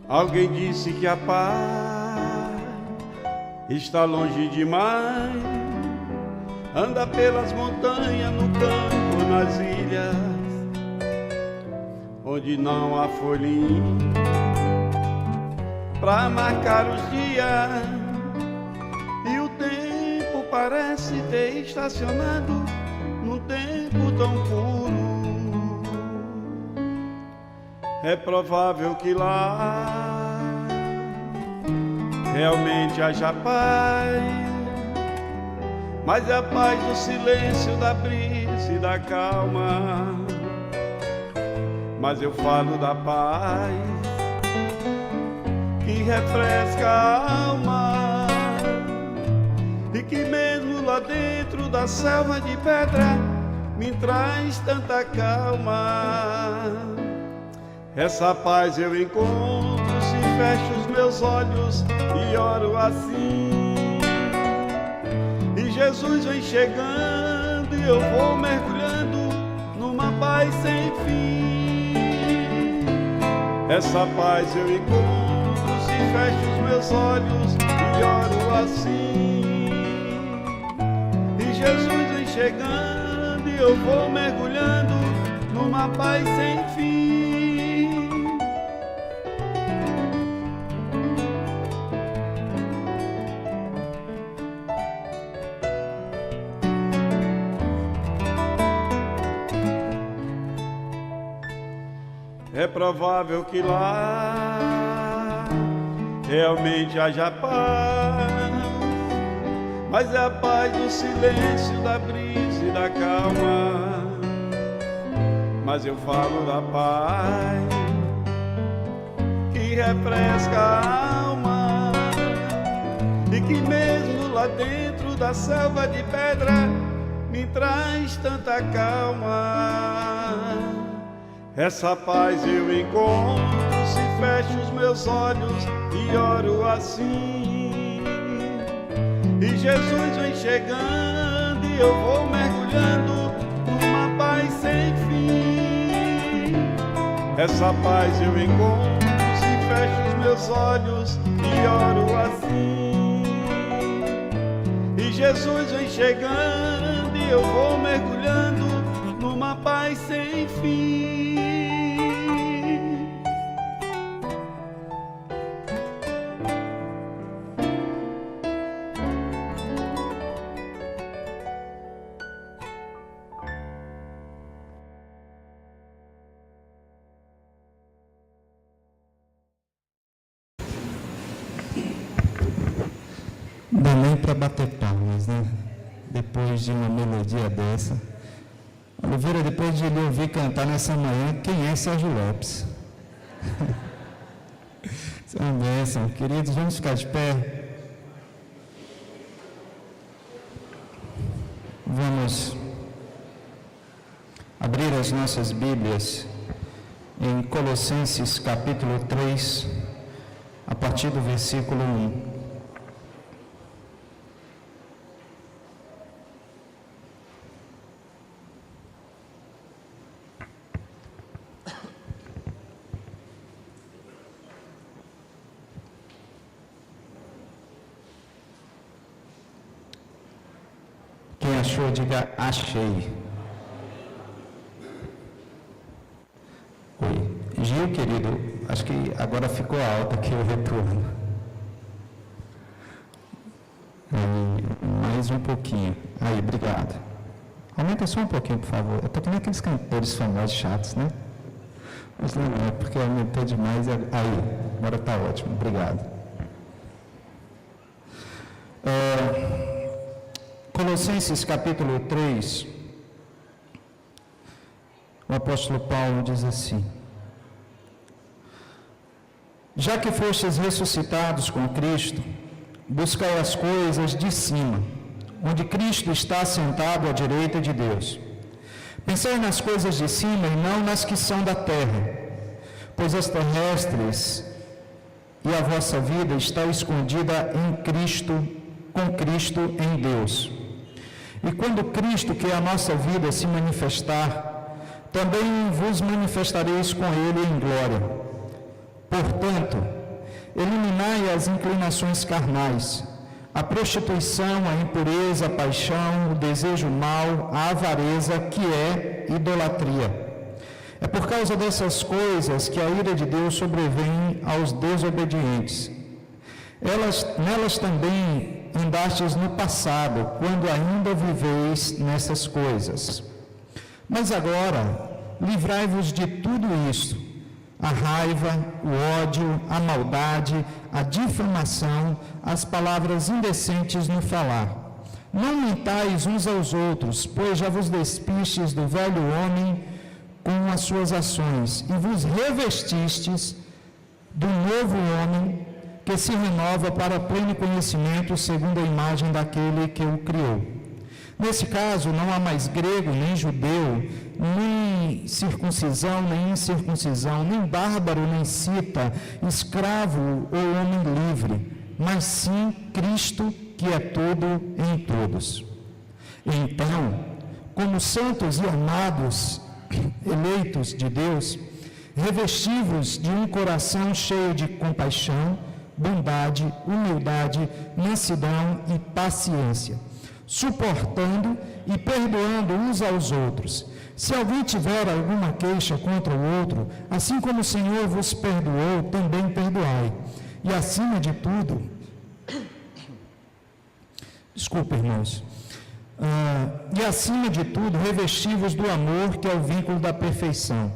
Alguém disse que a paz está longe demais. Anda pelas montanhas, no campo, nas ilhas, onde não há folhinha pra marcar os dias. E o tempo parece ter estacionado num tempo tão puro. É provável que lá realmente haja paz, mas é a paz do silêncio, da brisa e da calma. Mas eu falo da paz que refresca a alma, e que mesmo lá dentro da selva de pedra me traz tanta calma. Essa paz eu encontro se fecho os meus olhos e oro assim. E Jesus vem chegando e eu vou mergulhando numa paz sem fim. Essa paz eu encontro se fecho os meus olhos e oro assim. E Jesus vem chegando e eu vou mergulhando numa paz sem fim. É provável que lá realmente haja paz, mas é a paz do silêncio, da brisa e da calma. Mas eu falo da paz que refresca a alma, e que mesmo lá dentro da selva de pedra me traz tanta calma. Essa paz eu encontro se fecho os meus olhos e oro assim. E Jesus vem chegando e eu vou mergulhando numa paz sem fim. Essa paz eu encontro se fecho os meus olhos e oro assim. E Jesus vem chegando e eu vou mergulhando numa paz sem fim. Dá nem para bater palmas, né? Depois de uma melodia dessa. Oliveira, depois de lhe ouvir cantar nessa manhã, quem é Sérgio Lopes? Isso é uma bênção. Queridos, vamos ficar de pé. Vamos abrir as nossas Bíblias em Colossenses capítulo 3, a partir do versículo 1. Quem achou, diga achei. Oi. Gil, querido, acho que agora ficou alto aqui o retorno. Aí, mais um pouquinho. Aí, obrigado. Aumenta só um pouquinho, por favor. Eu estou com aqueles cantores famosos chatos, né? Mas não é, porque aumentou demais. Aí, agora está ótimo. Obrigado. Colossenses capítulo 3, o apóstolo Paulo diz assim: já que fostes ressuscitados com Cristo, buscai as coisas de cima, onde Cristo está assentado à direita de Deus. Pensai nas coisas de cima e não nas que são da terra, pois as terrestres e a vossa vida está escondida em Cristo, com Cristo em Deus. E quando Cristo, que é a nossa vida, se manifestar, também vos manifestareis com Ele em glória. Portanto, eliminai as inclinações carnais, a prostituição, a impureza, a paixão, o desejo mau, a avareza, que é idolatria. É por causa dessas coisas que a ira de Deus sobrevém aos desobedientes. Nelas também andastes no passado, quando ainda viveis nessas coisas. Mas agora, livrai-vos de tudo isto: a raiva, o ódio, a maldade, a difamação, as palavras indecentes no falar. Não mentais uns aos outros, pois já vos despistes do velho homem com as suas ações, e vos revestistes do novo homem, que se renova para pleno conhecimento, segundo a imagem daquele que o criou. Nesse caso, não há mais grego, nem judeu, nem circuncisão, nem incircuncisão, nem bárbaro, nem cita, escravo ou homem livre, mas sim Cristo, que é tudo em todos. Então, como santos e amados, eleitos de Deus, revesti-vos de um coração cheio de compaixão, bondade, humildade, mansidão e paciência, suportando e perdoando uns aos outros. Se alguém tiver alguma queixa contra o outro, assim como o Senhor vos perdoou, também perdoai. E acima de tudo, irmãos, e acima de tudo, revesti-vos do amor, que é o vínculo da perfeição.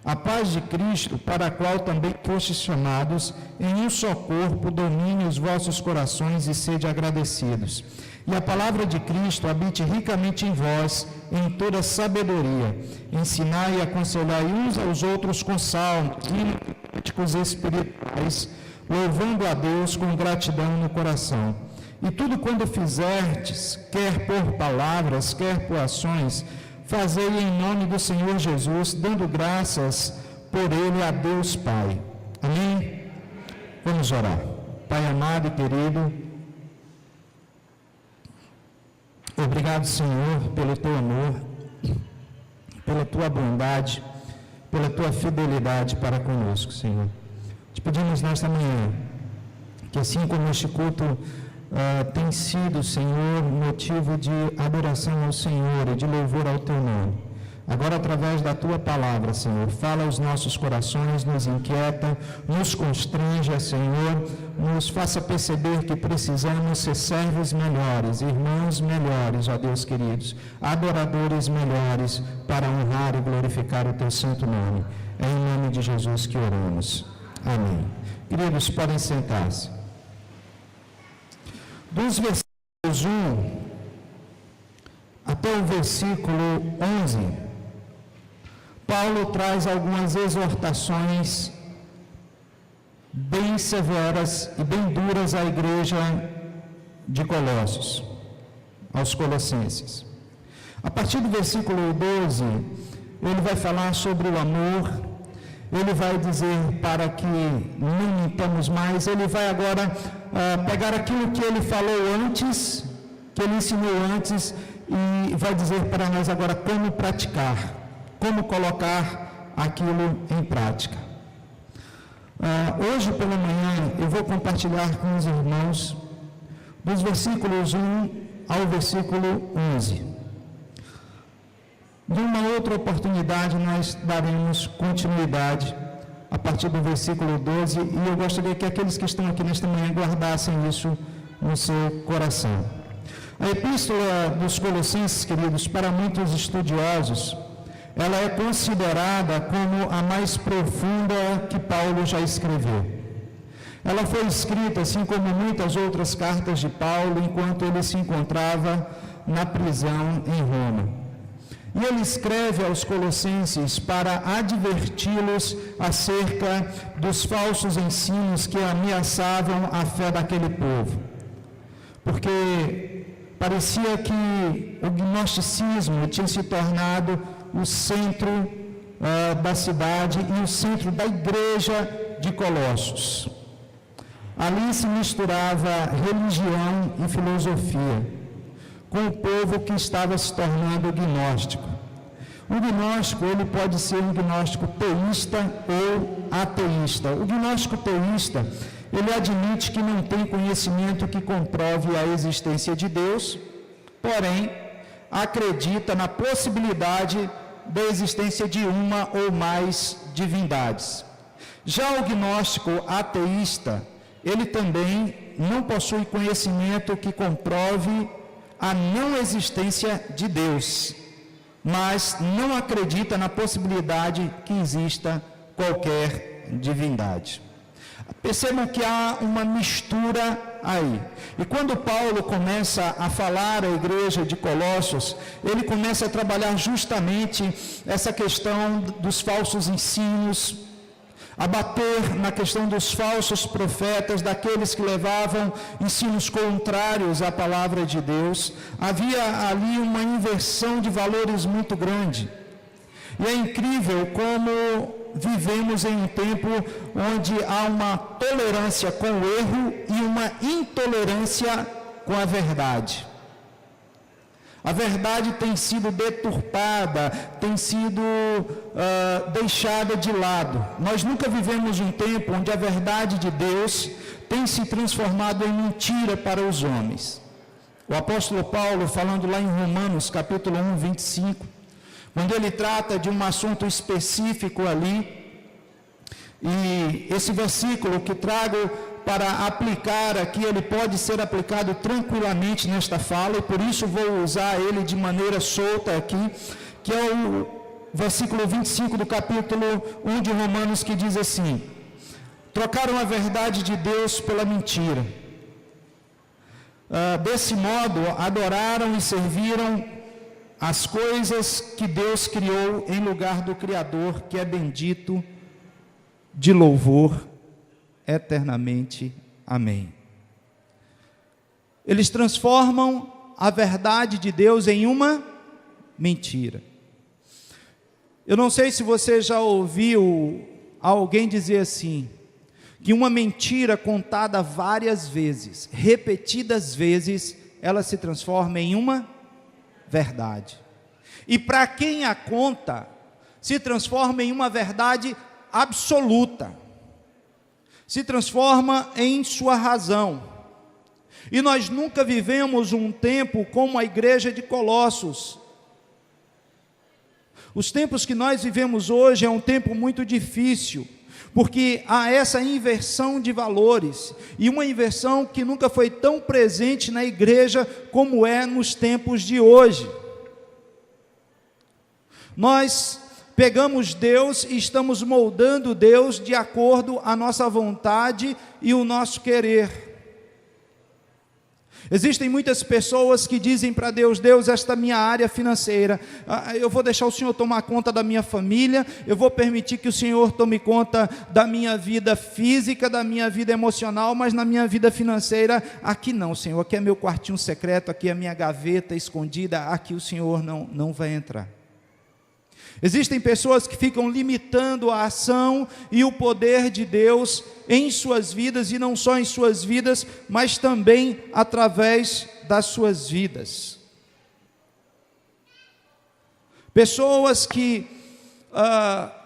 A paz de Cristo, para a qual também fostes chamados, em um só corpo, domine os vossos corações e sede agradecidos. E a palavra de Cristo habite ricamente em vós, em toda sabedoria. Ensinai e aconselhai uns aos outros com salmos, hinos e cânticos espirituais, louvando a Deus com gratidão no coração. E tudo quando fizerdes, quer por palavras, quer por ações, fazei em nome do Senhor Jesus, dando graças por Ele a Deus Pai. Amém? Vamos orar. Pai amado e querido, obrigado, Senhor, pelo Teu amor, pela Tua bondade, pela Tua fidelidade para conosco, Senhor. Te pedimos nesta manhã, que assim como este culto tem sido, Senhor, motivo de adoração ao Senhor e de louvor ao Teu nome. Agora, através da Tua palavra, Senhor, fala aos nossos corações, nos inquieta, nos constrange, Senhor, nos faça perceber que precisamos ser servos melhores, irmãos melhores, ó Deus queridos, adoradores melhores, para honrar e glorificar o Teu santo nome. É em nome de Jesus que oramos. Amém. Queridos, podem sentar-se. Dos versículos 1 até o versículo 11, Paulo traz algumas exortações bem severas e bem duras à igreja de Colossos, aos colossenses. A partir do versículo 12, ele vai falar sobre o amor. Ele vai dizer para que não mintamos mais. Ele vai agora pegar aquilo que ele falou antes, que ele ensinou antes, e vai dizer para nós agora como praticar, como colocar aquilo em prática. Hoje pela manhã eu vou compartilhar com os irmãos dos versículos 1 ao versículo 11. De uma outra oportunidade, nós daremos continuidade a partir do versículo 12, e eu gostaria que aqueles que estão aqui nesta manhã guardassem isso no seu coração. A Epístola dos Colossenses, queridos, para muitos estudiosos, ela é considerada como a mais profunda que Paulo já escreveu. Ela foi escrita, assim como muitas outras cartas de Paulo, enquanto ele se encontrava na prisão em Roma. E ele escreve aos colossenses para adverti-los acerca dos falsos ensinos que ameaçavam a fé daquele povo. Porque parecia que o gnosticismo tinha se tornado o centro da cidade e o centro da igreja de Colossos. Ali se misturava religião e filosofia, com o povo que estava se tornando gnóstico. O gnóstico, ele pode ser um gnóstico teísta ou ateísta. O gnóstico teísta, ele admite que não tem conhecimento que comprove a existência de Deus, porém, acredita na possibilidade da existência de uma ou mais divindades. Já o gnóstico ateísta, ele também não possui conhecimento que comprove a não existência de Deus, mas não acredita na possibilidade que exista qualquer divindade. Percebam que há uma mistura aí. E quando Paulo começa a falar à igreja de Colossos, ele começa a trabalhar justamente essa questão dos falsos ensinos, a bater na questão dos falsos profetas, daqueles que levavam ensinos contrários à palavra de Deus. Havia ali uma inversão de valores muito grande. E é incrível como vivemos em um tempo onde há uma tolerância com o erro e uma intolerância com a verdade. A verdade tem sido deturpada, tem sido deixada de lado. Nós nunca vivemos um tempo onde a verdade de Deus tem se transformado em mentira para os homens. O apóstolo Paulo, falando lá em Romanos, capítulo 1, 25, quando ele trata de um assunto específico ali, e esse versículo que trago para aplicar aqui, ele pode ser aplicado tranquilamente nesta fala, e por isso vou usar ele de maneira solta aqui, que é o versículo 25 do capítulo 1 de Romanos, que diz assim: trocaram a verdade de Deus pela mentira. Desse modo, adoraram e serviram as coisas que Deus criou em lugar do Criador, que é bendito de louvor eternamente. Amém. Eles transformam a verdade de Deus em uma mentira. Eu não sei se você já ouviu alguém dizer assim, que uma mentira contada várias vezes, repetidas vezes, ela se transforma em uma verdade. E para quem a conta, se transforma em uma verdade absoluta, se transforma em sua razão. E nós nunca vivemos um tempo como a igreja de Colossos. Os tempos que nós vivemos hoje é um tempo muito difícil, porque há essa inversão de valores, e uma inversão que nunca foi tão presente na igreja como é nos tempos de hoje. Nós pegamos Deus e estamos moldando Deus de acordo à nossa vontade e o nosso querer. Existem muitas pessoas que dizem para Deus: Deus, esta minha área financeira, eu vou deixar o Senhor tomar conta da minha família, eu vou permitir que o Senhor tome conta da minha vida física, da minha vida emocional, mas na minha vida financeira, aqui não, Senhor, aqui é meu quartinho secreto, aqui é a minha gaveta escondida, aqui o Senhor não vai entrar. Existem pessoas que ficam limitando a ação e o poder de Deus em suas vidas, e não só em suas vidas, mas também através das suas vidas. Pessoas que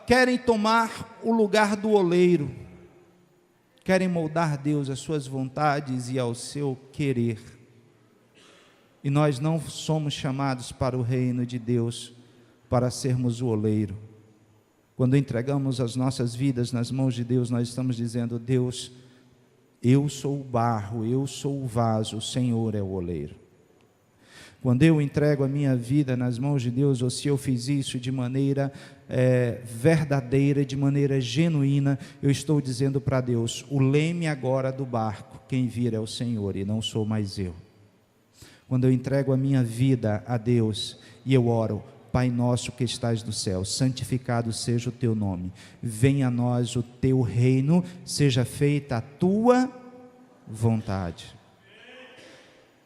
querem tomar o lugar do oleiro, querem moldar Deus às suas vontades e ao seu querer. E nós não somos chamados para o reino de Deus para sermos o oleiro. Quando entregamos as nossas vidas nas mãos de Deus, nós estamos dizendo: Deus, eu sou o barro, eu sou o vaso, o Senhor é o oleiro. Quando eu entrego a minha vida nas mãos de Deus, ou se eu fiz isso de maneira verdadeira, de maneira genuína, eu estou dizendo para Deus: o leme agora do barco, quem vira é o Senhor e não sou mais eu. Quando eu entrego a minha vida a Deus e eu oro: Pai nosso que estás no céu, santificado seja o teu nome, venha a nós o teu reino, seja feita a tua vontade.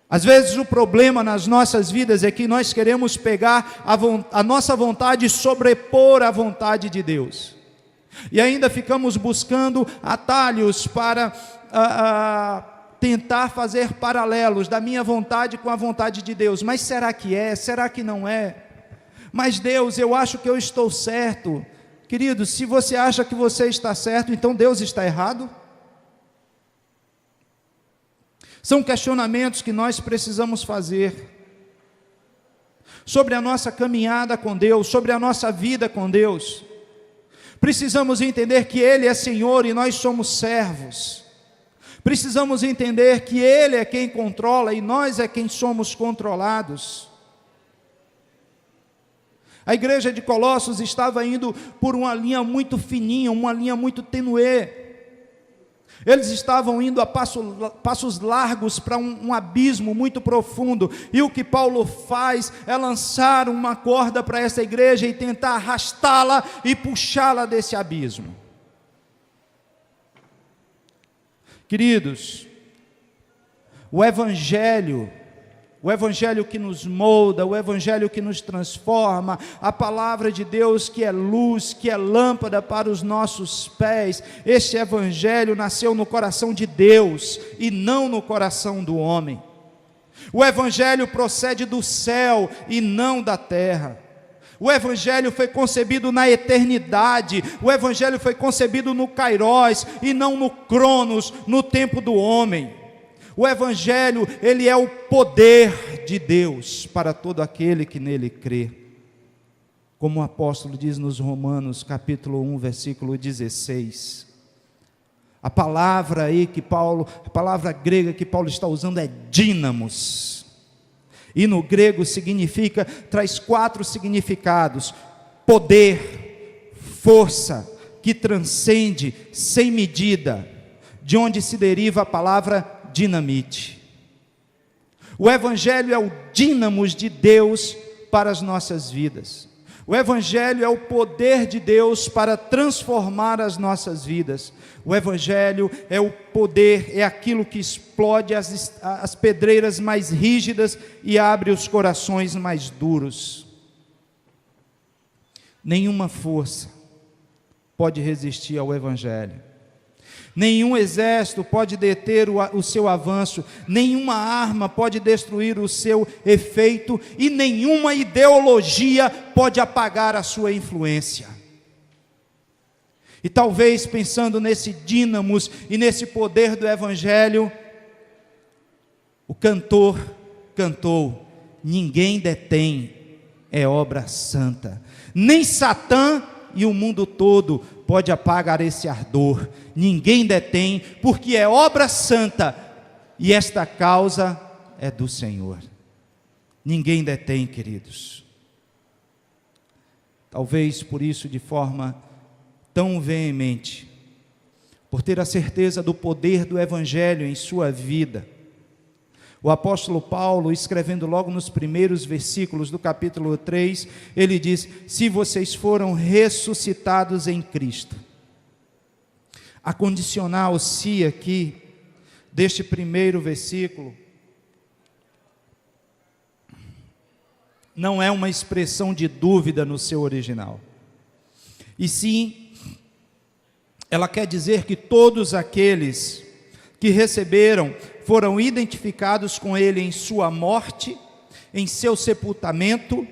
Às vezes o problema nas nossas vidas é que nós queremos pegar a nossa vontade e sobrepor a vontade de Deus, e ainda ficamos buscando atalhos para tentar fazer paralelos da minha vontade com a vontade de Deus. Mas será que é? Será que não é? Mas Deus, eu acho que eu estou certo. Querido, se você acha que você está certo, então Deus está errado? São questionamentos que nós precisamos fazer sobre a nossa caminhada com Deus, sobre a nossa vida com Deus. Precisamos entender que Ele é Senhor e nós somos servos. Precisamos entender que Ele é quem controla e nós é quem somos controlados. A igreja de Colossos estava indo por uma linha muito fininha, uma linha muito tênue. Eles estavam indo a passos largos para um abismo muito profundo. E o que Paulo faz é lançar uma corda para essa igreja e tentar arrastá-la e puxá-la desse abismo. Queridos, o Evangelho que nos molda, o Evangelho que nos transforma, a palavra de Deus que é luz, que é lâmpada para os nossos pés, este Evangelho nasceu no coração de Deus e não no coração do homem. O Evangelho procede do céu e não da terra. O Evangelho foi concebido na eternidade, o Evangelho foi concebido no Kairos e não no Cronos, no tempo do homem. O Evangelho, ele é o poder de Deus para todo aquele que nele crê. Como o apóstolo diz nos Romanos, capítulo 1, versículo 16. A palavra aí que Paulo, a palavra grega que Paulo está usando é dínamos. E no grego significa, traz 4 significados: poder, força, que transcende, sem medida, de onde se deriva a palavra dinamite. O Evangelho é o dínamos de Deus para as nossas vidas. O Evangelho é o poder de Deus para transformar as nossas vidas. O Evangelho é o poder, é aquilo que explode as pedreiras mais rígidas e abre os corações mais duros. Nenhuma força pode resistir ao Evangelho. Nenhum exército pode deter o seu avanço, nenhuma arma pode destruir o seu efeito e nenhuma ideologia pode apagar a sua influência. E talvez pensando nesse dínamos e nesse poder do Evangelho, o cantor cantou: ninguém detém, é obra santa, nem Satã e o mundo todo pode apagar esse ardor, ninguém detém, porque é obra santa, e esta causa é do Senhor. Ninguém detém, queridos. Talvez por isso, de forma tão veemente, por ter a certeza do poder do Evangelho em sua vida, o apóstolo Paulo, escrevendo logo nos primeiros versículos do capítulo 3, ele diz: se vocês foram ressuscitados em Cristo. A condicional se aqui, deste primeiro versículo, não é uma expressão de dúvida no seu original, e sim, ela quer dizer que todos aqueles que receberam foram identificados com Ele em sua morte, em seu sepultamento,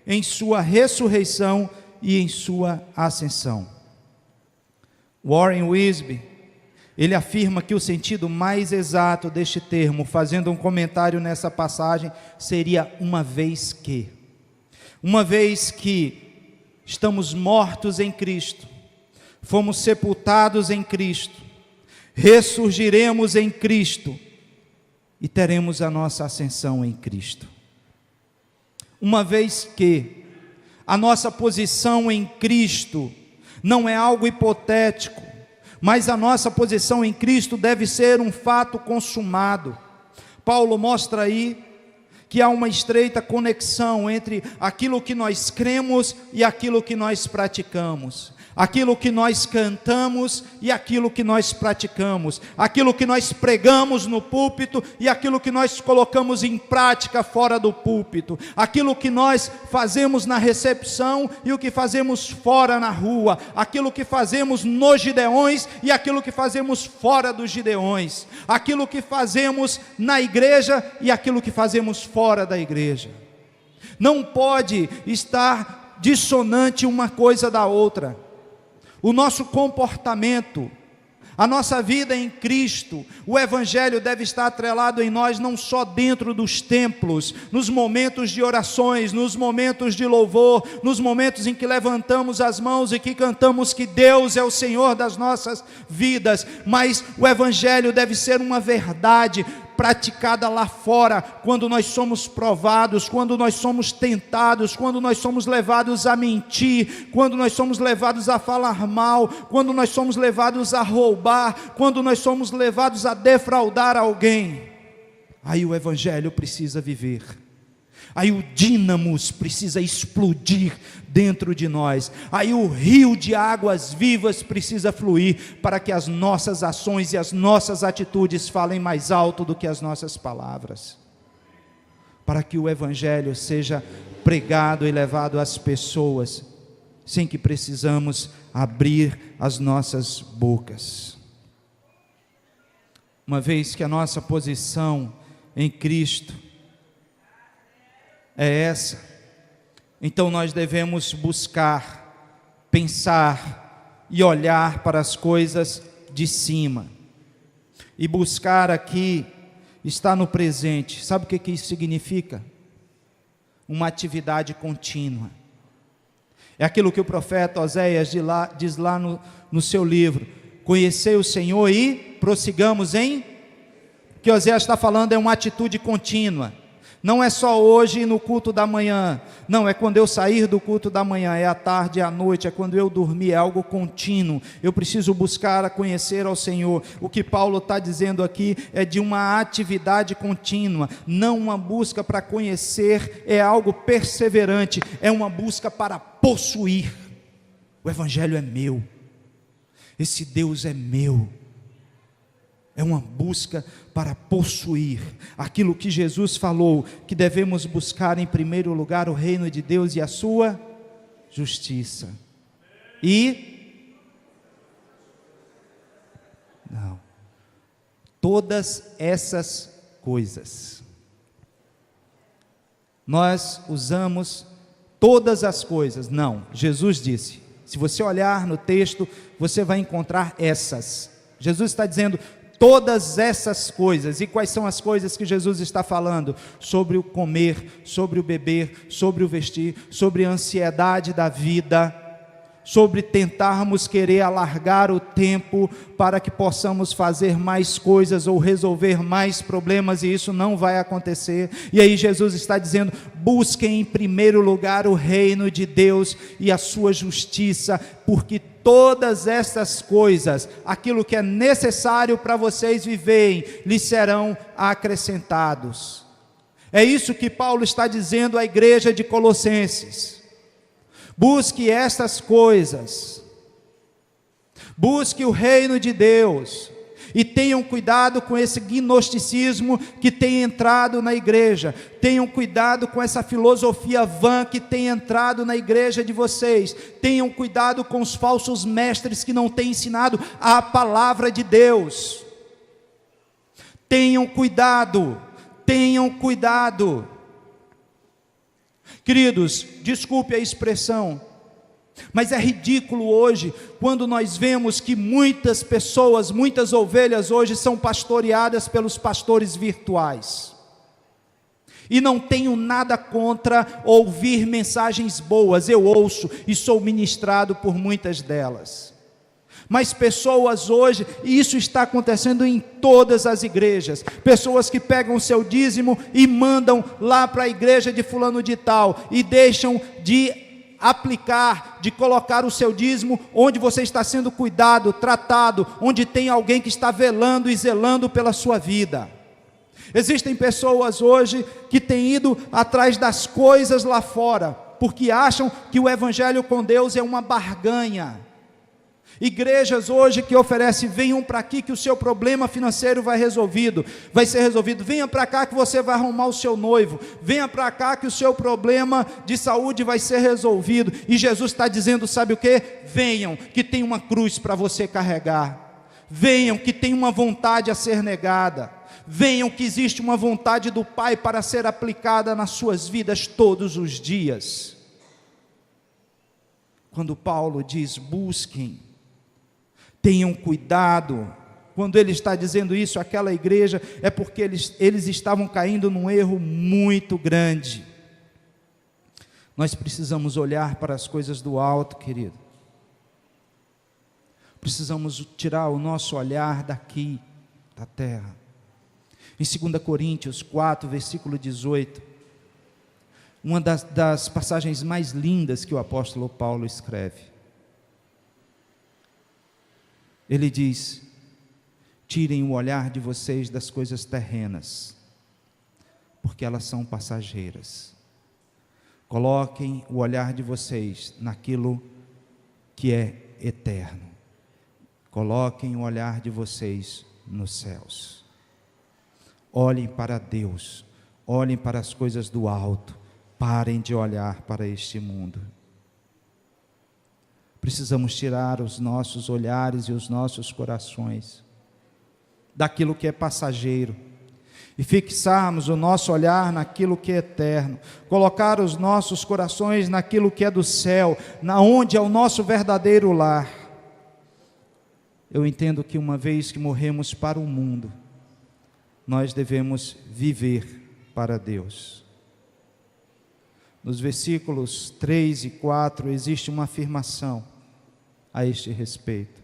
em sua ressurreição e em sua ascensão. Warren Wiersbe, ele afirma que o sentido mais exato deste termo, fazendo um comentário nessa passagem, seria uma vez que estamos mortos em Cristo, fomos sepultados em Cristo, ressurgiremos em Cristo e teremos a nossa ascensão em Cristo. Uma vez que a nossa posição em Cristo não é algo hipotético, mas a nossa posição em Cristo deve ser um fato consumado. Paulo mostra aí que há uma estreita conexão entre aquilo que nós cremos e aquilo que nós praticamos. Aquilo que nós cantamos e aquilo que nós praticamos, aquilo que nós pregamos no púlpito e aquilo que nós colocamos em prática fora do púlpito, aquilo que nós fazemos na recepção e o que fazemos fora na rua, aquilo que fazemos nos gideões e aquilo que fazemos fora dos gideões, aquilo que fazemos na igreja e aquilo que fazemos fora da igreja. Não pode estar dissonante uma coisa da outra. O nosso comportamento, a nossa vida em Cristo, o Evangelho deve estar atrelado em nós, não só dentro dos templos, nos momentos de orações, nos momentos de louvor, nos momentos em que levantamos as mãos e que cantamos que Deus é o Senhor das nossas vidas, mas o Evangelho deve ser uma verdade praticada lá fora, quando nós somos provados, quando nós somos tentados, quando nós somos levados a mentir, quando nós somos levados a falar mal, quando nós somos levados a roubar, quando nós somos levados a defraudar alguém. Aí o Evangelho precisa viver, aí o dínamos precisa explodir dentro de nós, aí o rio de águas vivas precisa fluir, para que as nossas ações e as nossas atitudes falem mais alto do que as nossas palavras, para que o Evangelho seja pregado e levado às pessoas, sem que precisamos abrir as nossas bocas. Uma vez que a nossa posição em Cristo é essa, então nós devemos buscar, pensar e olhar para as coisas de cima. E buscar aqui está no presente. Sabe o que isso significa? Uma atividade contínua. É aquilo que o profeta Oséias diz lá no seu livro: conhecei o Senhor e prossigamos em... O que Oséias está falando é uma atitude contínua. Não é só hoje no culto da manhã, não, é quando eu sair do culto da manhã, é à tarde, é à noite, é quando eu dormir, é algo contínuo. Eu preciso buscar a conhecer ao Senhor. O que Paulo está dizendo aqui é de uma atividade contínua, não uma busca para conhecer, é algo perseverante, é uma busca para possuir. O Evangelho é meu, esse Deus é meu. É uma busca para possuir aquilo que Jesus falou, que devemos buscar em primeiro lugar o reino de Deus e a sua justiça. Não, todas essas coisas, nós usamos todas as coisas, não, Jesus disse, se você olhar no texto, você vai encontrar essas. Jesus está dizendo todas essas coisas. E quais são as coisas que Jesus está falando? Sobre o comer, sobre o beber, sobre o vestir, sobre a ansiedade da vida, sobre tentarmos querer alargar o tempo para que possamos fazer mais coisas ou resolver mais problemas, e isso não vai acontecer. E aí Jesus está dizendo: busquem em primeiro lugar o reino de Deus e a sua justiça, porque todas essas coisas, aquilo que é necessário para vocês viverem, lhes serão acrescentados. É isso que Paulo está dizendo à igreja de Colossenses. Busque estas coisas, busque o reino de Deus, e tenham cuidado com esse gnosticismo que tem entrado na igreja, tenham cuidado com essa filosofia vã que tem entrado na igreja de vocês, tenham cuidado com os falsos mestres que não têm ensinado a palavra de Deus, tenham cuidado, tenham cuidado. Queridos, desculpe a expressão, mas é ridículo hoje, quando nós vemos que muitas pessoas, muitas ovelhas hoje são pastoreadas pelos pastores virtuais. E não tenho nada contra ouvir mensagens boas, eu ouço e sou ministrado por muitas delas. Mas pessoas hoje, e isso está acontecendo em todas as igrejas, pessoas que pegam o seu dízimo e mandam lá para a igreja de fulano de tal, e deixam de aplicar, de colocar o seu dízimo onde você está sendo cuidado, tratado, onde tem alguém que está velando e zelando pela sua vida. Existem pessoas hoje que têm ido atrás das coisas lá fora, porque acham que o evangelho com Deus é uma barganha. Igrejas hoje que oferecem: venham para aqui que o seu problema financeiro vai ser resolvido, venha para cá que você vai arrumar o seu noivo, venha para cá que o seu problema de saúde vai ser resolvido. E Jesus está dizendo, sabe o que? Venham, que tem uma cruz para você carregar, venham, que tem uma vontade a ser negada, Venham que existe uma vontade do Pai para ser aplicada nas suas vidas todos os dias. Quando Paulo diz busquem, tenham cuidado, quando ele está dizendo isso àquela igreja, é porque eles estavam caindo num erro muito grande. Nós precisamos olhar para as coisas do alto, querido. Precisamos tirar o nosso olhar daqui, da terra. Em 2 Coríntios 4, versículo 18, uma das passagens mais lindas que o apóstolo Paulo escreve. Ele diz: tirem o olhar de vocês das coisas terrenas, porque elas são passageiras. Coloquem o olhar de vocês naquilo que é eterno. Coloquem o olhar de vocês nos céus. Olhem para Deus, olhem para as coisas do alto, parem de olhar para este mundo. Precisamos tirar os nossos olhares e os nossos corações daquilo que é passageiro e fixarmos o nosso olhar naquilo que é eterno, colocar os nossos corações naquilo que é do céu, na onde é o nosso verdadeiro lar. Eu entendo que uma vez que morremos para o mundo, nós devemos viver para Deus. Nos versículos 3 e 4 existe uma afirmação a este respeito,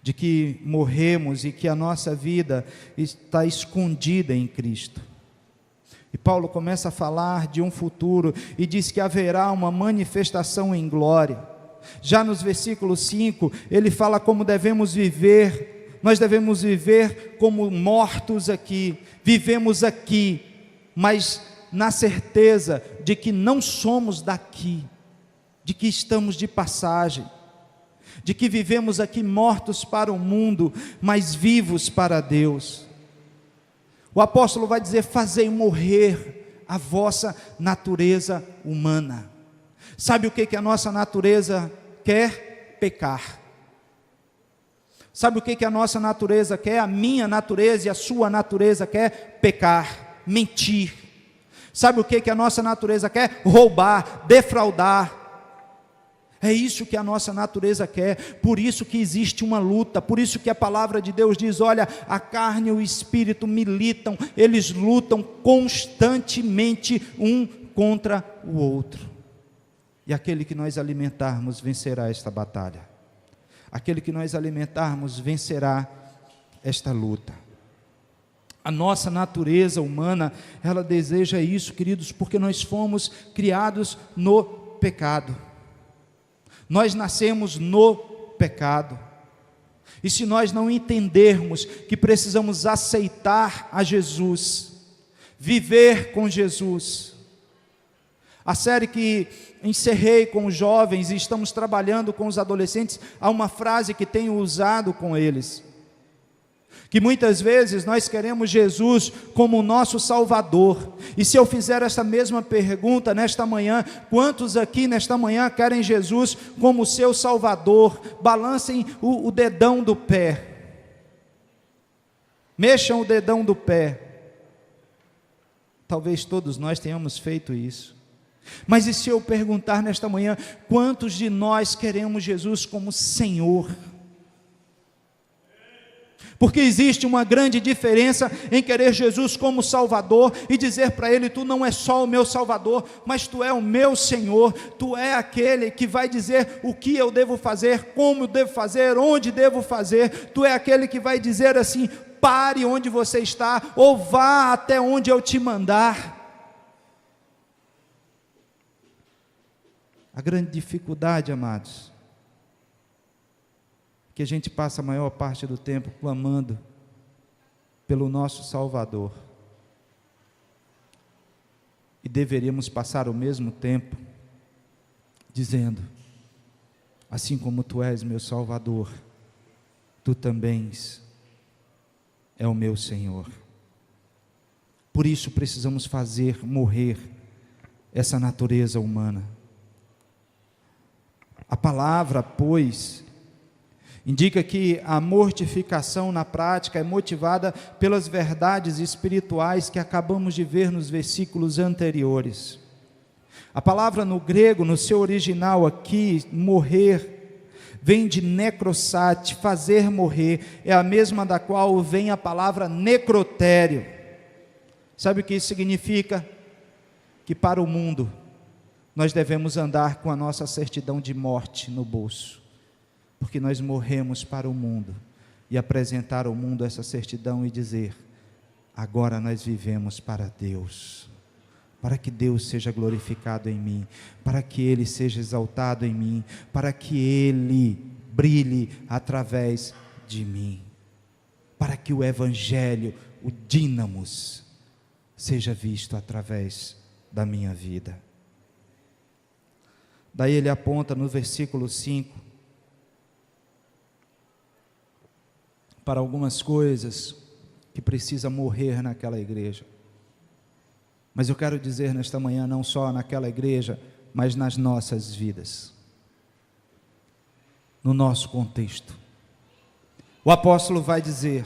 de que morremos e que a nossa vida está escondida em Cristo. E Paulo começa a falar de um futuro e diz que haverá uma manifestação em glória. Já nos versículos 5, ele fala como devemos viver. Nós devemos viver como mortos aqui, vivemos aqui, mas na certeza de que não somos daqui, de que estamos de passagem, de que vivemos aqui mortos para o mundo, mas vivos para Deus. O apóstolo vai dizer: fazei morrer a vossa natureza humana. Sabe o que a nossa natureza quer? Pecar. Sabe o que a nossa natureza quer? A minha natureza e a sua natureza quer? Pecar, mentir. Sabe o que a nossa natureza quer? Roubar, defraudar. É isso que a nossa natureza quer. Por isso que existe uma luta, por isso que a palavra de Deus diz: olha, a carne e o espírito militam, eles lutam constantemente um contra o outro. E aquele que nós alimentarmos vencerá esta batalha. Aquele que nós alimentarmos vencerá esta luta. A nossa natureza humana, ela deseja isso, queridos, porque nós fomos criados no pecado. Nós nascemos no pecado. E se nós não entendermos que precisamos aceitar a Jesus, viver com Jesus. A série que encerrei com os jovens e estamos trabalhando com os adolescentes, há uma frase que tenho usado com eles, que muitas vezes nós queremos Jesus como o nosso Salvador. E se eu fizer essa mesma pergunta nesta manhã, quantos aqui nesta manhã querem Jesus como seu Salvador? Balancem o dedão do pé, mexam o dedão do pé. Talvez todos nós tenhamos feito isso. Mas e se eu perguntar nesta manhã, quantos de nós queremos Jesus como Senhor? Porque existe uma grande diferença em querer Jesus como Salvador e dizer para Ele: tu não é só o meu Salvador, mas tu é o meu Senhor, tu é aquele que vai dizer o que eu devo fazer, como eu devo fazer, onde devo fazer, tu é aquele que vai dizer assim: pare onde você está, ou vá até onde eu te mandar. A grande dificuldade, amados, que a gente passa a maior parte do tempo clamando pelo nosso Salvador, e deveríamos passar o mesmo tempo dizendo: assim como tu és meu Salvador, tu também é o meu Senhor. Por isso precisamos fazer morrer essa natureza humana. A palavra, pois, Indica que a mortificação na prática é motivada pelas verdades espirituais que acabamos de ver nos versículos anteriores. A palavra no grego, no seu original aqui, morrer, vem de necrosate, fazer morrer, é a mesma da qual vem a palavra necrotério. Sabe o que isso significa? Que para o mundo, nós devemos andar com a nossa certidão de morte no bolso, porque nós morremos para o mundo, e apresentar ao mundo essa certidão e dizer: agora nós vivemos para Deus, para que Deus seja glorificado em mim, para que Ele seja exaltado em mim, para que Ele brilhe através de mim, para que o Evangelho, o dínamos, seja visto através da minha vida. Daí ele aponta no versículo 5 para algumas coisas que precisa morrer naquela igreja. Mas eu quero dizer nesta manhã, não só naquela igreja, mas nas nossas vidas, no nosso contexto. O apóstolo vai dizer: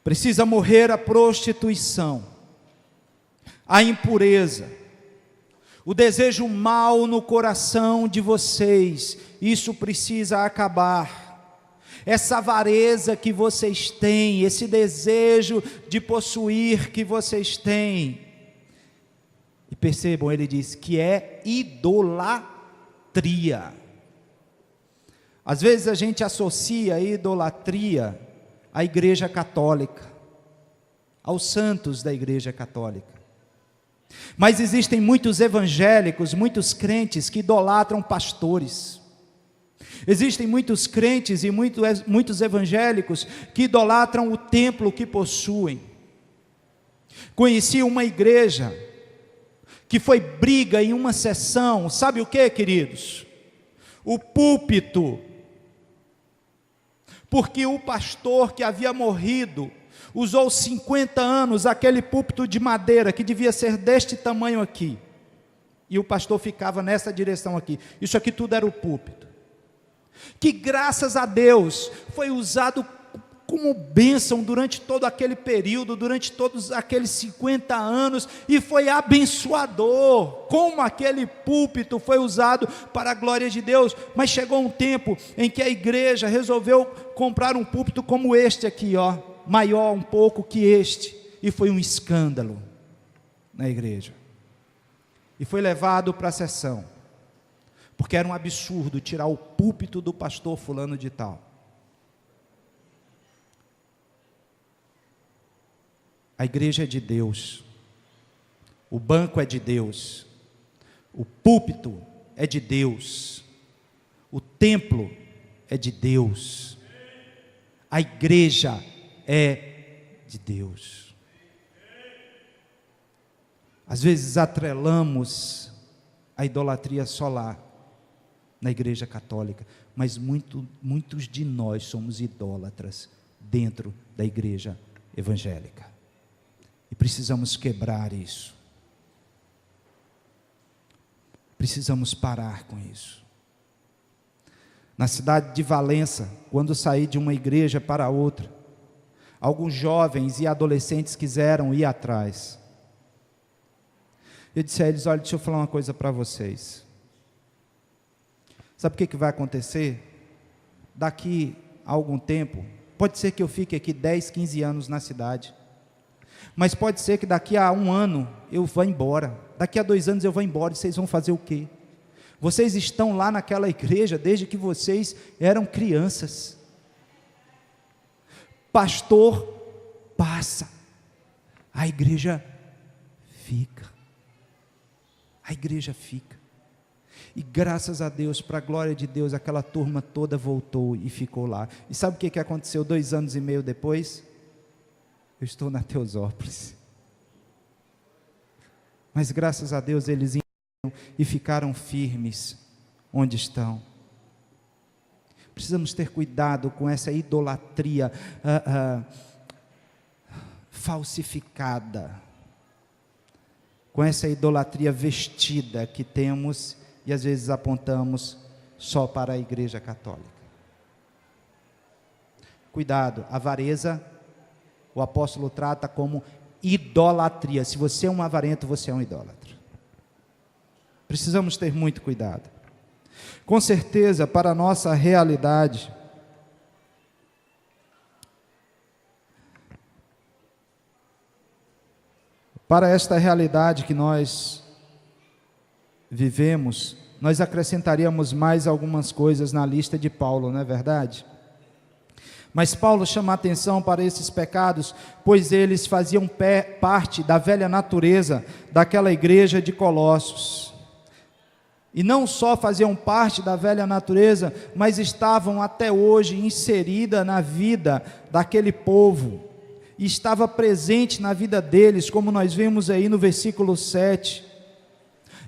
precisa morrer a prostituição, a impureza, o desejo mau no coração de vocês. Isso precisa acabar. Essa avareza que vocês têm, esse desejo de possuir que vocês têm. E percebam, ele diz que é idolatria. Às vezes a gente associa a idolatria à Igreja Católica, aos santos da Igreja Católica. Mas existem muitos evangélicos, muitos crentes que idolatram pastores. Existem muitos crentes e muitos evangélicos que idolatram o templo que possuem. Conheci uma igreja que foi briga em uma sessão, sabe o que, queridos? O púlpito. Porque o pastor que havia morrido usou 50 anos aquele púlpito de madeira que devia ser deste tamanho aqui. E o pastor ficava nessa direção aqui. Isso aqui tudo era o púlpito. Que graças a Deus foi usado como bênção durante todo aquele período, durante todos aqueles 50 anos, e foi abençoador, como aquele púlpito foi usado para a glória de Deus. Mas chegou um tempo em que a igreja resolveu comprar um púlpito como este aqui, ó, maior um pouco que este, e foi um escândalo na igreja, e foi levado para a sessão, porque era um absurdo tirar o púlpito do pastor fulano de tal. A igreja é de Deus, o banco é de Deus, o púlpito é de Deus, o templo é de Deus, a igreja é de Deus. Às vezes atrelamos a idolatria solar na igreja católica, mas muitos de nós somos idólatras dentro da igreja evangélica, e precisamos quebrar isso, precisamos parar com isso. Na cidade de Valença, quando saí de uma igreja para outra, alguns jovens e adolescentes quiseram ir atrás. Eu disse a eles: olha, deixa eu falar uma coisa para vocês. Sabe o que vai acontecer? Daqui a algum tempo, pode ser que eu fique aqui 10, 15 anos na cidade, mas pode ser que daqui a 1 ano eu vá embora, daqui a 2 anos eu vou embora, e vocês vão fazer o quê? Vocês estão lá naquela igreja desde que vocês eram crianças. Pastor passa, a igreja fica. A igreja fica. E graças a Deus, para a glória de Deus, aquela turma toda voltou e ficou lá. E sabe o que aconteceu 2 anos e meio depois? Eu estou na Teosópolis. Mas graças a Deus eles entenderam e ficaram firmes onde estão. Precisamos ter cuidado com essa idolatria falsificada, com essa idolatria vestida que temos e às vezes apontamos só para a igreja católica. Cuidado, avareza, o apóstolo trata como idolatria. Se você é um avarento, você é um idólatra. Precisamos ter muito cuidado. Com certeza, para a nossa realidade, para esta realidade que nós vivemos, nós acrescentaríamos mais algumas coisas na lista de Paulo, não é verdade? Mas Paulo chama a atenção para esses pecados, pois eles faziam parte da velha natureza daquela igreja de Colossos. E não só faziam parte da velha natureza, mas estavam até hoje inserida na vida daquele povo. E estava presente na vida deles, como nós vemos aí no versículo 7.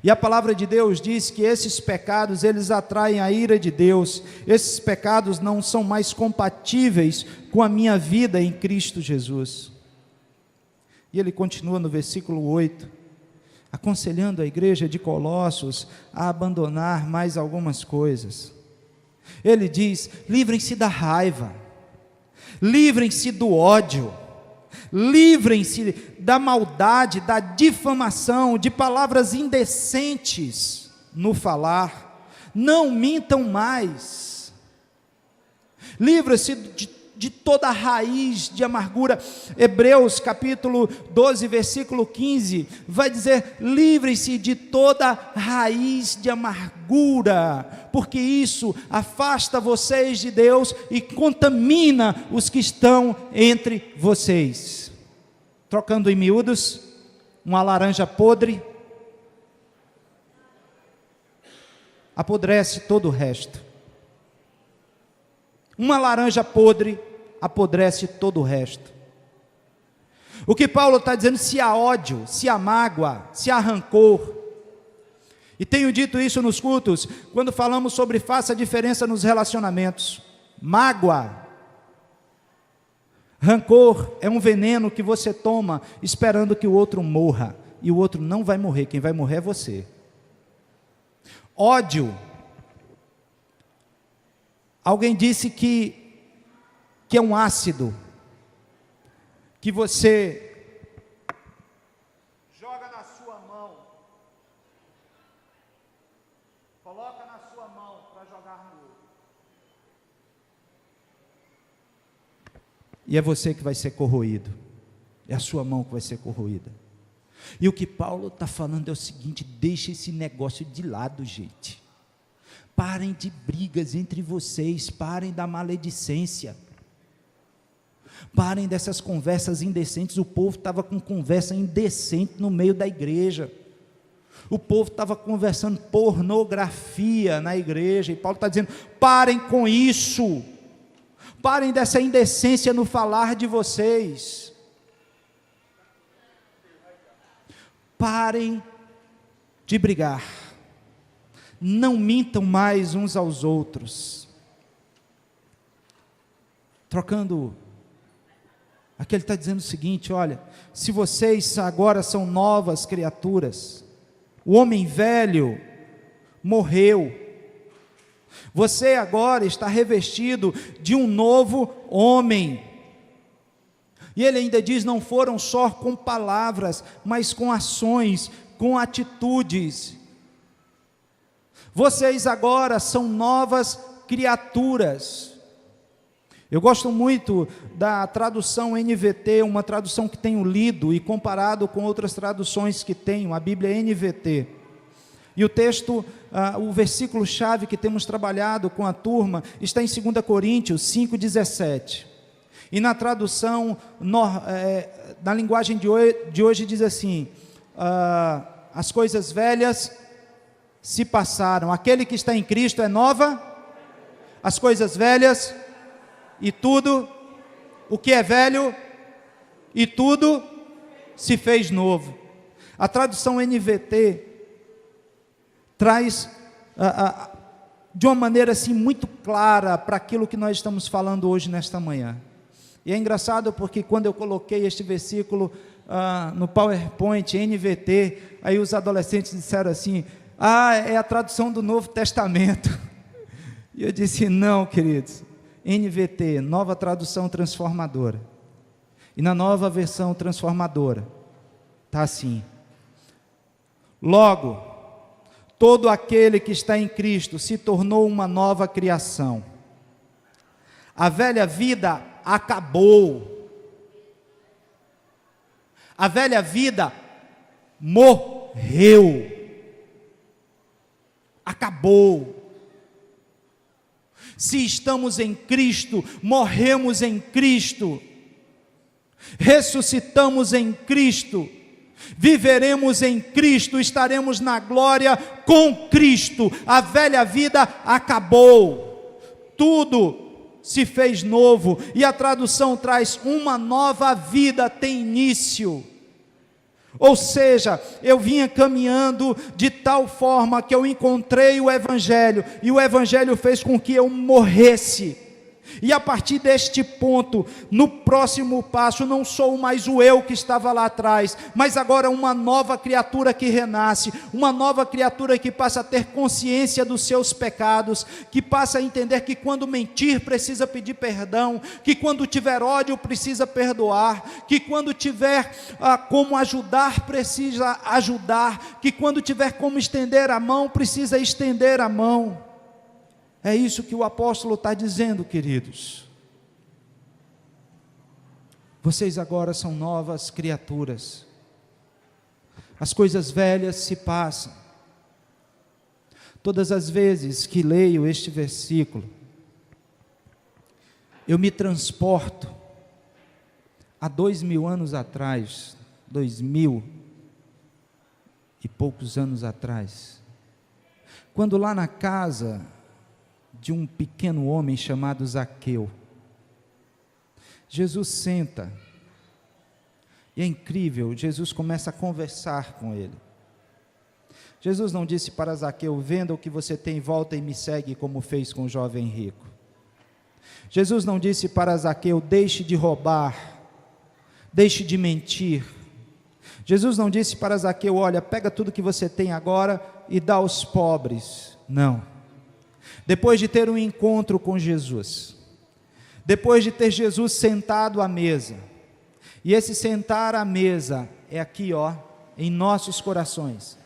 E a palavra de Deus diz que esses pecados, eles atraem a ira de Deus. Esses pecados não são mais compatíveis com a minha vida em Cristo Jesus. E ele continua no versículo 8, aconselhando a igreja de Colossos a abandonar mais algumas coisas. Ele diz: livrem-se da raiva, livrem-se do ódio, livrem-se da maldade, da difamação, de palavras indecentes no falar, não mintam mais, livre-se de toda a raiz de amargura. Hebreus capítulo 12, versículo 15, vai dizer: livrem-se de toda raiz de amargura, porque isso afasta vocês de Deus e contamina os que estão entre vocês. Trocando em miúdos, uma laranja podre apodrece todo o resto. Uma laranja podre apodrece todo o resto. O que Paulo está dizendo: se há ódio, se há mágoa, se há rancor, e tenho dito isso nos cultos, quando falamos sobre faça a diferença nos relacionamentos. Mágoa, rancor é um veneno que você toma esperando que o outro morra, e o outro não vai morrer, quem vai morrer é você. Ódio, alguém disse que é um ácido, que você joga na sua mão, coloca na sua mão para jogar no outro, e é você que vai ser corroído, é a sua mão que vai ser corroída. E o que Paulo está falando é o seguinte: deixa esse negócio de lado, gente. Parem de brigas entre vocês, parem da maledicência, parem dessas conversas indecentes. O povo estava com conversa indecente no meio da igreja, o povo estava conversando pornografia na igreja, e Paulo está dizendo: parem com isso, parem dessa indecência no falar de vocês, parem de brigar, não mintam mais uns aos outros. Trocando, aqui ele está dizendo o seguinte: olha, se vocês agora são novas criaturas, o homem velho morreu, você agora está revestido de um novo homem. E ele ainda diz: não foram só com palavras, mas com ações, com atitudes. Vocês agora são novas criaturas. Eu gosto muito da tradução NVT, uma tradução que tenho lido e comparado com outras traduções que tenho, a Bíblia NVT. E o texto, o versículo-chave que temos trabalhado com a turma, está em 2 Coríntios 5,17. E na tradução, na linguagem de hoje diz assim: as coisas velhas se passaram, aquele que está em Cristo é nova, as coisas velhas, e tudo, o que é velho, e tudo se fez novo. A tradução NVT traz de uma maneira assim muito clara para aquilo que nós estamos falando hoje nesta manhã. E é engraçado porque quando eu coloquei este versículo no PowerPoint NVT, aí os adolescentes disseram assim: é a tradução do Novo Testamento. E eu disse: não, queridos, NVT, Nova Tradução Transformadora. E na Nova Versão Transformadora, está assim: logo, todo aquele que está em Cristo se tornou uma nova criação. A velha vida acabou. A velha vida morreu. Acabou. Se estamos em Cristo, morremos em Cristo, ressuscitamos em Cristo, viveremos em Cristo, estaremos na glória com Cristo. A velha vida acabou, tudo se fez novo, e a tradução traz: uma nova vida tem início. Ou seja, eu vinha caminhando de tal forma que eu encontrei o Evangelho, e o Evangelho fez com que eu morresse. E a partir deste ponto, no próximo passo, não sou mais o eu que estava lá atrás, mas agora uma nova criatura que renasce, uma nova criatura que passa a ter consciência dos seus pecados, que passa a entender que quando mentir precisa pedir perdão, que quando tiver ódio precisa perdoar, que quando tiver como ajudar precisa ajudar, que quando tiver como estender a mão precisa estender a mão. É isso que o apóstolo está dizendo, queridos. Vocês agora são novas criaturas. As coisas velhas se passam. Todas as vezes que leio este versículo, eu me transporto a 2000 anos atrás, 2000 e poucos anos atrás, quando lá na casa de um pequeno homem chamado Zaqueu, Jesus senta, e é incrível, Jesus começa a conversar com ele. Jesus não disse para Zaqueu: venda o que você tem, volta e me segue, como fez com o jovem rico. Jesus não disse para Zaqueu: deixe de roubar, deixe de mentir. Jesus não disse para Zaqueu: olha, pega tudo que você tem agora e dá aos pobres. Não. Depois de ter um encontro com Jesus, depois de ter Jesus sentado à mesa, e esse sentar à mesa é aqui, em nossos corações.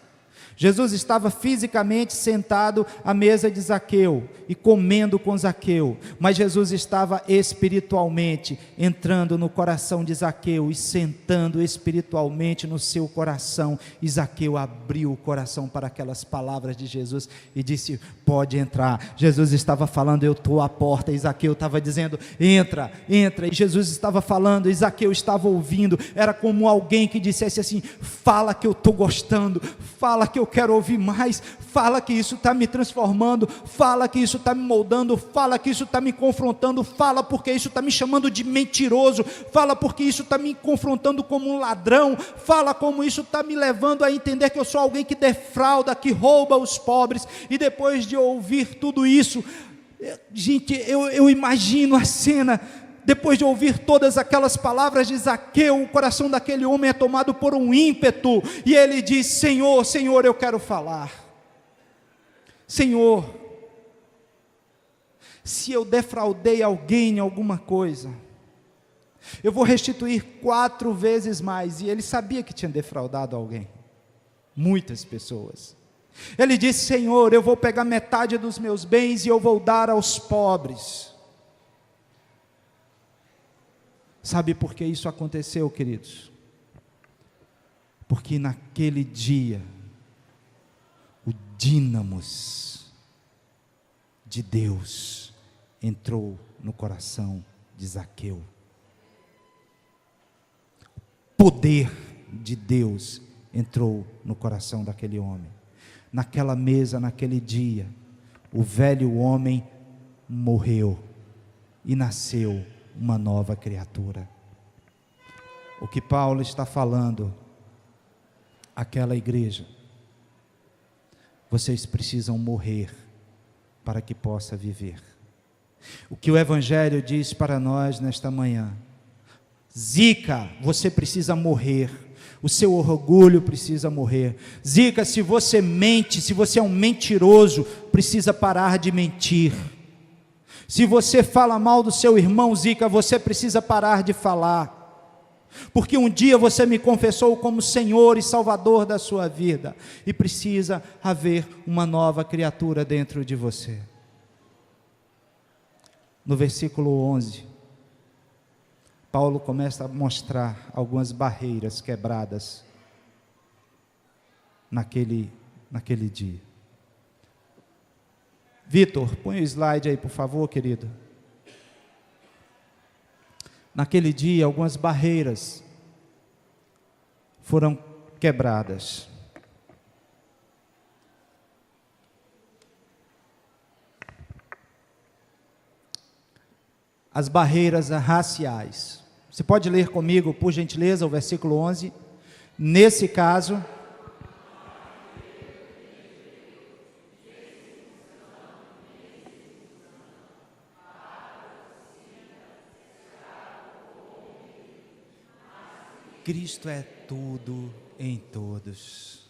Jesus estava fisicamente sentado à mesa de Zaqueu e comendo com Zaqueu, mas Jesus estava espiritualmente entrando no coração de Zaqueu e sentando espiritualmente no seu coração, e Zaqueu abriu o coração para aquelas palavras de Jesus e disse: pode entrar. Jesus estava falando: eu estou à porta, e Zaqueu estava dizendo: entra, entra, e Jesus estava falando, e Zaqueu estava ouvindo. Era como alguém que dissesse assim: fala que eu estou gostando, fala que eu quero ouvir mais, fala que isso está me transformando, fala que isso está me moldando, fala que isso está me confrontando, fala porque isso está me chamando de mentiroso, fala porque isso está me confrontando como um ladrão, fala como isso está me levando a entender que eu sou alguém que defrauda, que rouba os pobres. E depois de ouvir tudo isso, gente, eu imagino a cena. Depois de ouvir todas aquelas palavras de Zaqueu, o coração daquele homem é tomado por um ímpeto, e ele diz: Senhor, Senhor, eu quero falar. Senhor, se eu defraudei alguém em alguma coisa, eu vou restituir 4 vezes mais. E ele sabia que tinha defraudado alguém, muitas pessoas. Ele disse: Senhor, eu vou pegar metade dos meus bens e eu vou dar aos pobres. Sabe por que isso aconteceu, queridos? Porque naquele dia, o dínamos de Deus entrou no coração de Zaqueu. O poder de Deus entrou no coração daquele homem. Naquela mesa, naquele dia, o velho homem morreu e nasceu uma nova criatura. O que Paulo está falando àquela igreja: vocês precisam morrer para que possa viver. O que o Evangelho diz para nós nesta manhã: Zica, você precisa morrer. O seu orgulho precisa morrer. Zica, se você mente, se você é um mentiroso, precisa parar de mentir. Se você fala mal do seu irmão, Zica, você precisa parar de falar. Porque um dia você me confessou como Senhor e Salvador da sua vida. E precisa haver uma nova criatura dentro de você. No versículo 11, Paulo começa a mostrar algumas barreiras quebradas naquele dia. Vitor, põe o slide aí, por favor, querido. Naquele dia, algumas barreiras foram quebradas. As barreiras raciais. Você pode ler comigo, por gentileza, o versículo 11? Nesse caso, Cristo é tudo em todos.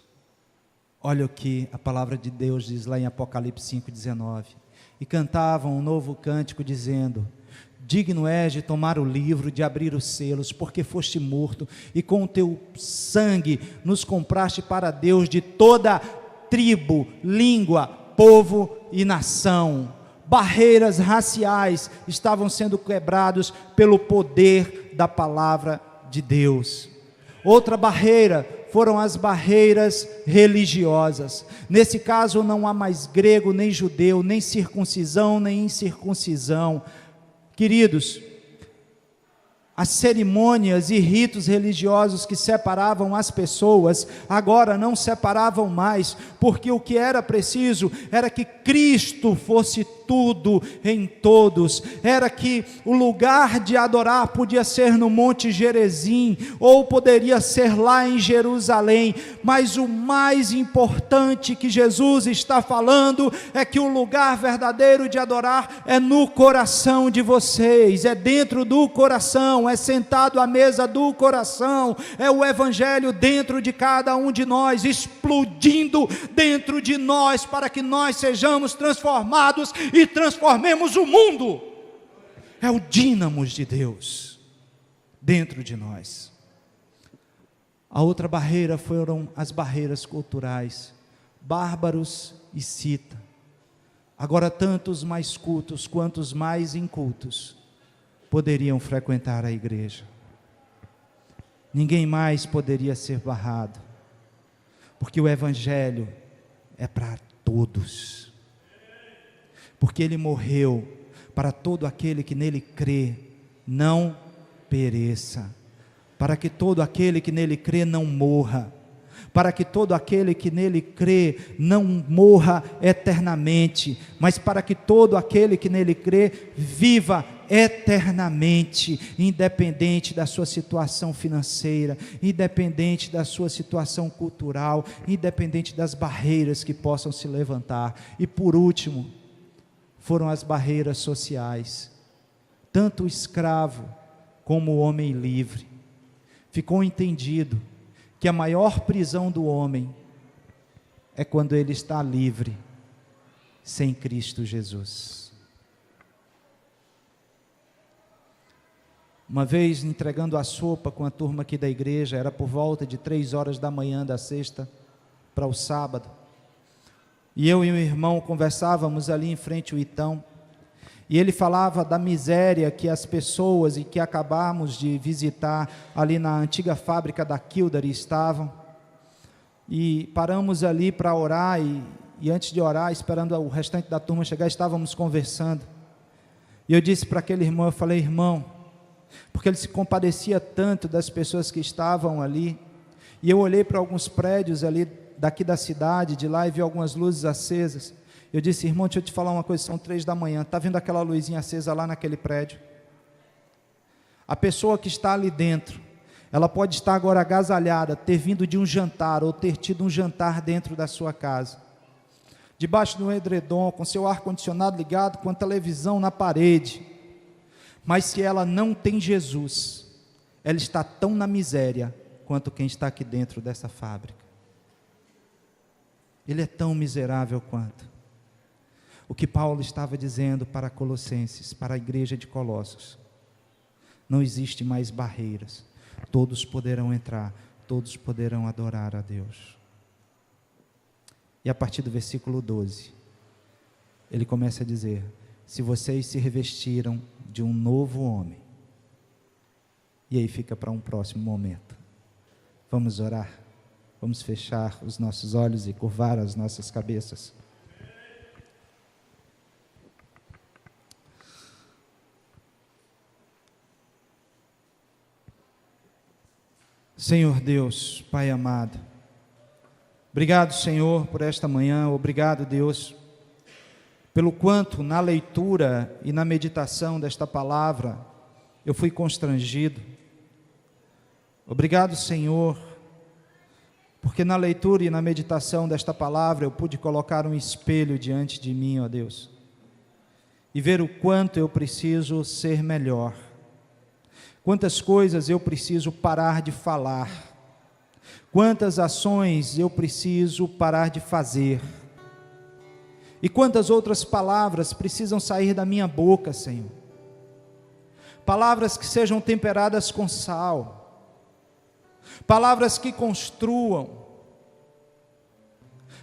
Olha o que a palavra de Deus diz lá em Apocalipse 5,19. E cantavam um novo cântico dizendo: digno és de tomar o livro, de abrir os selos, porque foste morto, e com o teu sangue nos compraste para Deus de toda tribo, língua, povo e nação. Barreiras raciais estavam sendo quebrados pelo poder da palavra de Deus. Outra barreira foram as barreiras religiosas. Nesse caso não há mais grego, nem judeu, nem circuncisão, nem incircuncisão. Queridos, as cerimônias e ritos religiosos que separavam as pessoas, agora não separavam mais, porque o que era preciso era que Cristo fosse tudo em todos, era que o lugar de adorar podia ser no Monte Gerizim, ou poderia ser lá em Jerusalém, mas o mais importante que Jesus está falando, é que o lugar verdadeiro de adorar, é no coração de vocês, é dentro do coração, é sentado à mesa do coração, é o Evangelho dentro de cada um de nós, explodindo dentro de nós, para que nós sejamos transformados, e transformemos o mundo. É o dínamo de Deus dentro de nós. A outra barreira foram as barreiras culturais. Bárbaros e cita. Agora tantos mais cultos quanto os mais incultos poderiam frequentar a igreja. Ninguém mais poderia ser barrado, porque o Evangelho é para todos. Porque Ele morreu para todo aquele que nele crê não pereça, para que todo aquele que nele crê não morra, para que todo aquele que nele crê não morra eternamente, mas para que todo aquele que nele crê viva eternamente, independente da sua situação financeira, independente da sua situação cultural, independente das barreiras que possam se levantar. E por último, foram as barreiras sociais. Tanto o escravo como o homem livre. Ficou entendido que a maior prisão do homem é quando ele está livre, sem Cristo Jesus. Uma vez entregando a sopa com a turma aqui da igreja, era por volta de 3 horas da manhã da sexta para o sábado, e eu e o irmão conversávamos ali em frente ao Itão, e ele falava da miséria que as pessoas, e que acabamos de visitar ali na antiga fábrica da Kildare estavam, e paramos ali para orar, e antes de orar, esperando o restante da turma chegar, estávamos conversando, e eu disse para aquele irmão, eu falei: irmão, porque ele se compadecia tanto das pessoas que estavam ali, e eu olhei para alguns prédios ali, daqui da cidade, de lá, e vi algumas luzes acesas. Eu disse: irmão, deixa eu te falar uma coisa, são 3 da manhã, está vendo aquela luzinha acesa lá naquele prédio? A pessoa que está ali dentro, ela pode estar agora agasalhada, ter vindo de um jantar, ou ter tido um jantar dentro da sua casa, debaixo de um edredom, com seu ar-condicionado ligado, com a televisão na parede, mas se ela não tem Jesus, ela está tão na miséria, quanto quem está aqui dentro dessa fábrica. Ele é tão miserável quanto. O que Paulo estava dizendo para Colossenses, para a igreja de Colossos: não existe mais barreiras, todos poderão entrar, todos poderão adorar a Deus. E a partir do versículo 12, ele começa a dizer: se vocês se revestiram de um novo homem. E aí fica para um próximo momento. Vamos orar, vamos fechar os nossos olhos e curvar as nossas cabeças. Senhor Deus, Pai amado, obrigado, Senhor, por esta manhã. Obrigado, Deus, pelo quanto na leitura e na meditação desta palavra eu fui constrangido. Obrigado, Senhor, porque na leitura e na meditação desta palavra eu pude colocar um espelho diante de mim, ó Deus, e ver o quanto eu preciso ser melhor, quantas coisas eu preciso parar de falar, quantas ações eu preciso parar de fazer, e quantas outras palavras precisam sair da minha boca, Senhor. Palavras que sejam temperadas com sal, palavras que construam,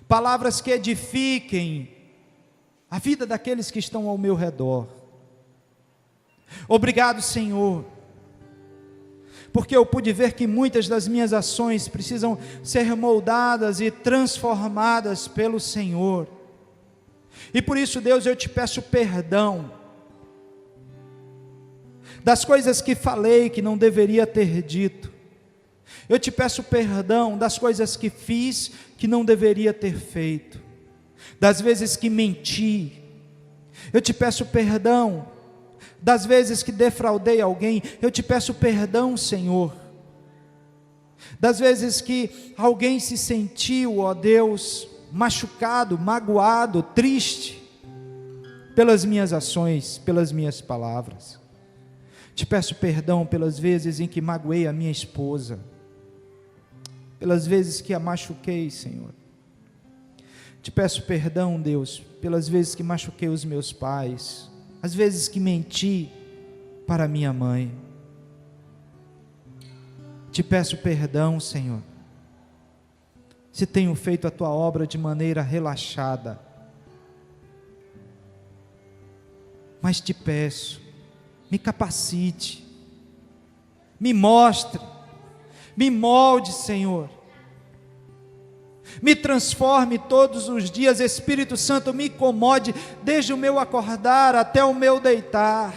palavras que edifiquem a vida daqueles que estão ao meu redor. Obrigado, Senhor, porque eu pude ver que muitas das minhas ações precisam ser moldadas e transformadas pelo Senhor. E por isso, Deus, eu te peço perdão das coisas que falei que não deveria ter dito. Eu te peço perdão das coisas que fiz que não deveria ter feito, das vezes que menti. Eu te peço perdão das vezes que defraudei alguém. Eu te peço perdão, Senhor, das vezes que alguém se sentiu, ó Deus, machucado, magoado, triste pelas minhas ações, pelas minhas palavras. Te peço perdão pelas vezes em que magoei a minha esposa, pelas vezes que a machuquei, Senhor. Te peço perdão, Deus, pelas vezes que machuquei os meus pais, as vezes que menti para minha mãe. Te peço perdão, Senhor, se tenho feito a tua obra de maneira relaxada, mas te peço, me capacite, me mostre, me molde, Senhor, me transforme todos os dias. Espírito Santo, me incomode desde o meu acordar até o meu deitar.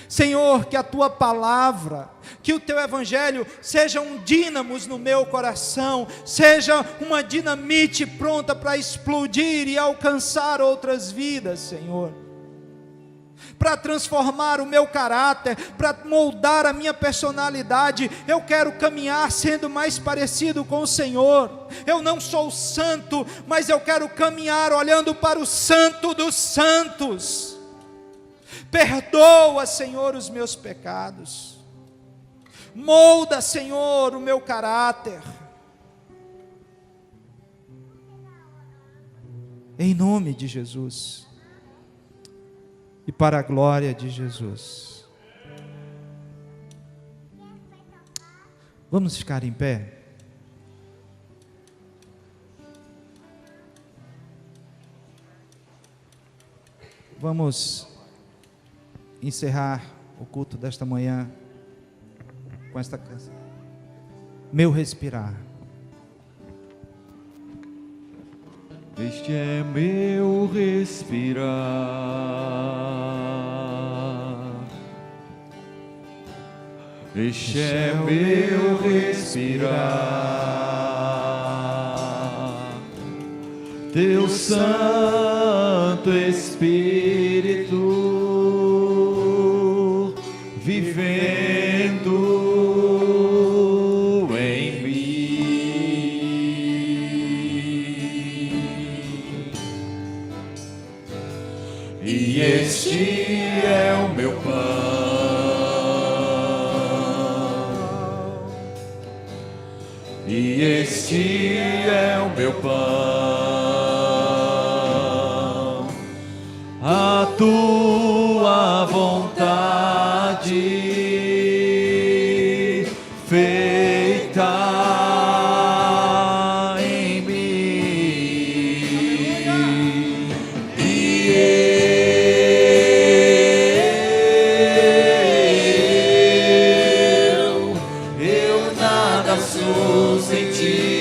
Senhor, que a tua palavra, que o teu evangelho seja um dínamos no meu coração, seja uma dinamite pronta para explodir e alcançar outras vidas, Senhor, para transformar o meu caráter, para moldar a minha personalidade. Eu quero caminhar sendo mais parecido com o Senhor. Eu não sou santo, mas eu quero caminhar olhando para o Santo dos Santos. Perdoa, Senhor, os meus pecados. Molda, Senhor, o meu caráter. Em nome de Jesus. E para a glória de Jesus. Vamos ficar em pé? Vamos encerrar o culto desta manhã com esta canção. Meu respirar. Este é meu respirar, este é meu respirar, teu Santo Espírito vivendo em mim. E este é o meu pão, e este é o meu pão, feita em mim, e eu nada sou sem ti.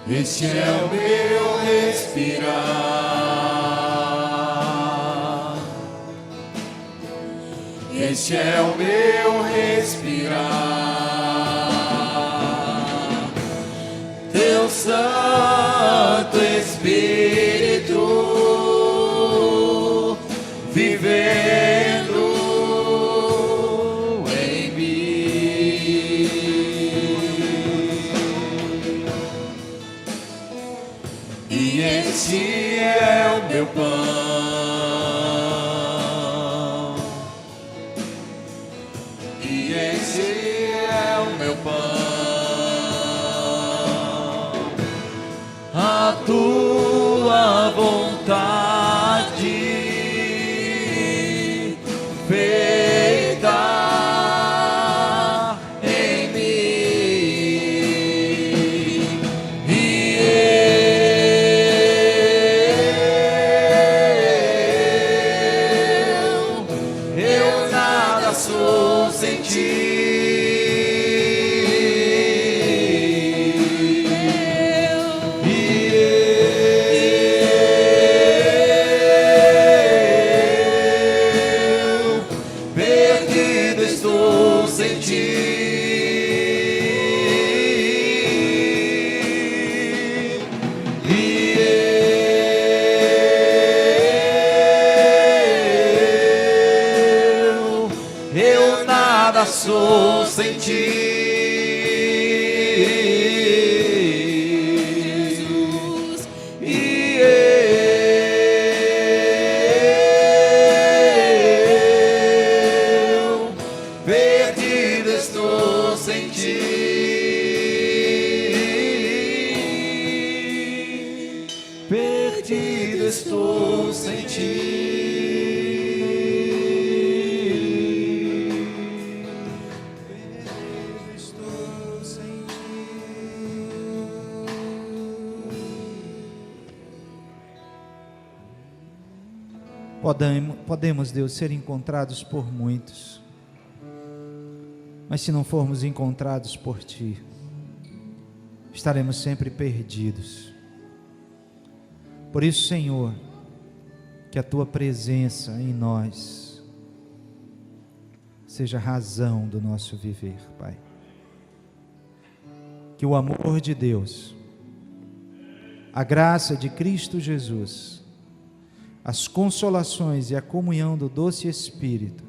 Este é o meu respirar, este é o meu respirar, teu Santo Espírito vivendo em mim. E este é o meu pão, e este é o meu pão, a tua vontade feita em mim, e eu nada sou sem ti. Perdido estou sem ti. Eu nada sou sem ti. Jesus, perdido estou sem ti. Perdido estou sem ti. Podemos, Deus, ser encontrados por muitos, mas se não formos encontrados por Ti, estaremos sempre perdidos. Por isso, Senhor, que a Tua presença em nós seja a razão do nosso viver, Pai. Que o amor de Deus, a graça de Cristo Jesus, as consolações e a comunhão do doce Espírito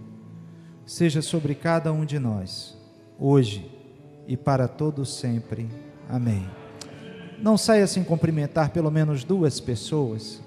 seja sobre cada um de nós, hoje e para todo sempre. Amém. Não saia sem cumprimentar pelo menos 2 pessoas.